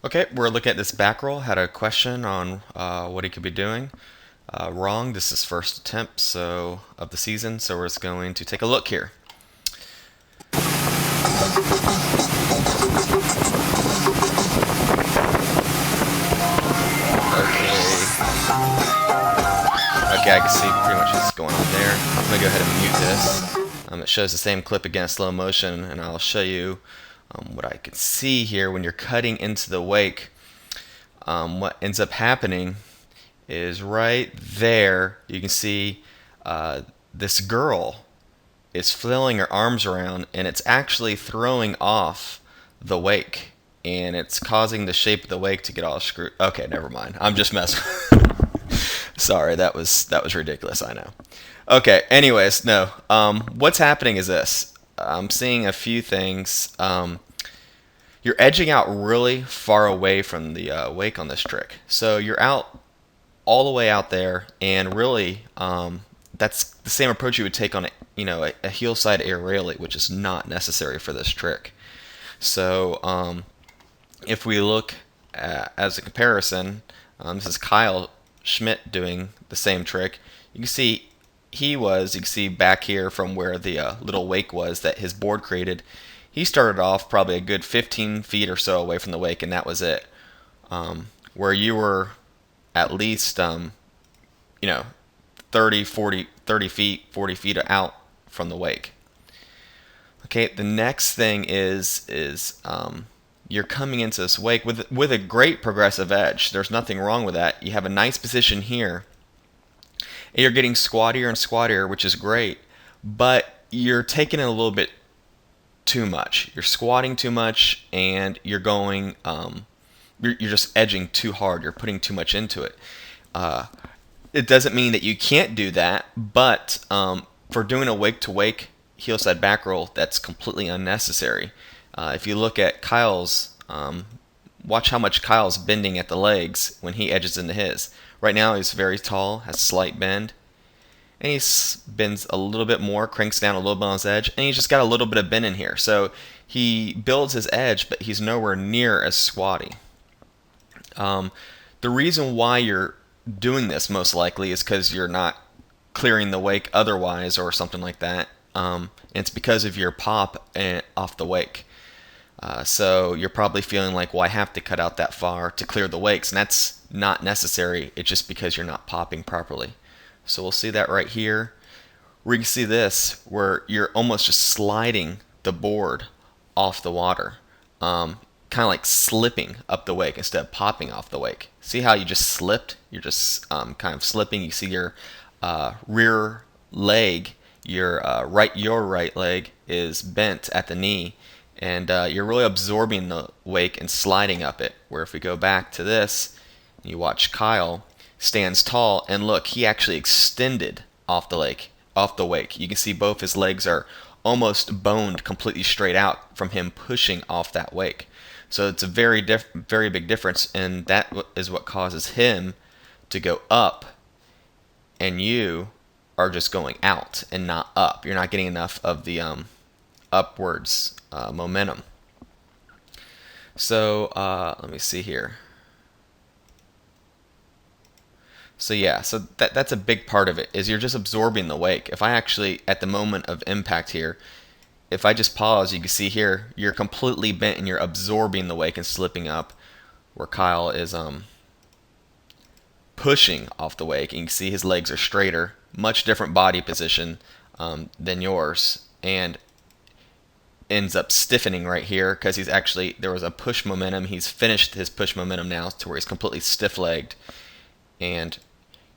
Okay, we're looking at this back roll. Had a question on what he could be doing. Wrong. This is first attempt of the season, so we're just going to take a look here. Okay, I can see pretty much what's going on there. I'm going to go ahead and mute this. It shows the same clip again in slow motion, and I'll show you what I can see here when you're cutting into the wake. What ends up happening is right there, you can see this girl is flailing her arms around, and it's actually throwing off the wake, and it's causing the shape of the wake to get all screwed. Okay, never mind. I'm just messing. Sorry, that was ridiculous. I know. Okay. Anyways, no. What's happening is this. I'm seeing a few things. You're edging out really far away from the wake on this trick. So you're out all the way out there, and really, that's the same approach you would take on a heel side air railing, which is not necessary for this trick. So if we look as a comparison, this is Kyle Schmidt doing the same trick. You can see you can see back here from where the little wake was that his board created. He started off probably a good 15 feet or so away from the wake, and that was it. Where you were at least 30 feet, 40 feet out from the wake. Okay, the next thing is you're coming into this wake with a great progressive edge. There's nothing wrong with that. You have a nice position here, and you're getting squattier and squattier, which is great, but you're taking it a little bit too much. You're squatting too much, and you're going you're just edging too hard. You're putting too much into it. It doesn't mean that you can't do that, but for doing a wake to wake heel side back roll, that's completely unnecessary. If you look at Kyle's, watch how much Kyle's bending at the legs when he edges into his. Right now he's very tall, has a slight bend, and he bends a little bit more, cranks down a little bit on his edge, and he's just got a little bit of bend in here. So he builds his edge, but he's nowhere near as squatty. The reason why you're doing this most likely is because you're not clearing the wake otherwise or something like that. It's because of your pop off the wake. So you're probably feeling like, well, I have to cut out that far to clear the wakes, and that's not necessary. It's just because you're not popping properly. So we'll see that right here. We can see this where you're almost just sliding the board off the water, kind of like slipping up the wake instead of popping off the wake. See how you just slipped? You're just kind of slipping. You see your rear leg, your right leg is bent at the knee, and you're really absorbing the wake and sliding up it. Where if we go back to this, you watch Kyle stands tall, and look, he actually extended off the wake. You can see both his legs are almost boned completely straight out from him pushing off that wake. So it's a very big difference, and that is what causes him to go up, and you are just going out and not up. You're not getting enough of the upwards momentum. So let me see here. So yeah, so that's a big part of it, is you're just absorbing the wake. If I actually, at the moment of impact here, if I just pause, you can see here, you're completely bent and you're absorbing the wake and slipping up, where Kyle is pushing off the wake. And you can see his legs are straighter, much different body position than yours, and ends up stiffening right here because there was a push momentum. He's finished his push momentum now to where he's completely stiff-legged, and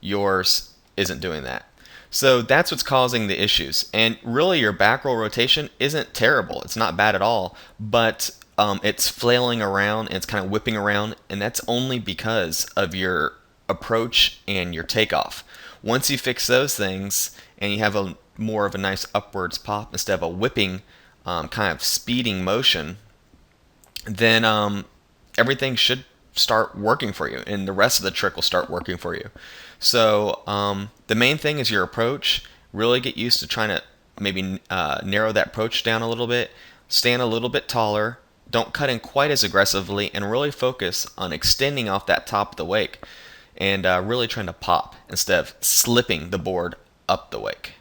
yours isn't doing that. So that's what's causing the issues. And really, your back roll rotation isn't terrible. It's not bad at all, but it's flailing around and it's kind of whipping around, and that's only because of your approach and your takeoff. Once you fix those things and you have more of a nice upwards pop instead of a whipping kind of speeding motion, then everything should start working for you, and the rest of the trick will start working for you. So the main thing is your approach. Really get used to trying to maybe narrow that approach down a little bit, stand a little bit taller, don't cut in quite as aggressively and really focus on extending off that top of the wake and really trying to pop instead of slipping the board up the wake.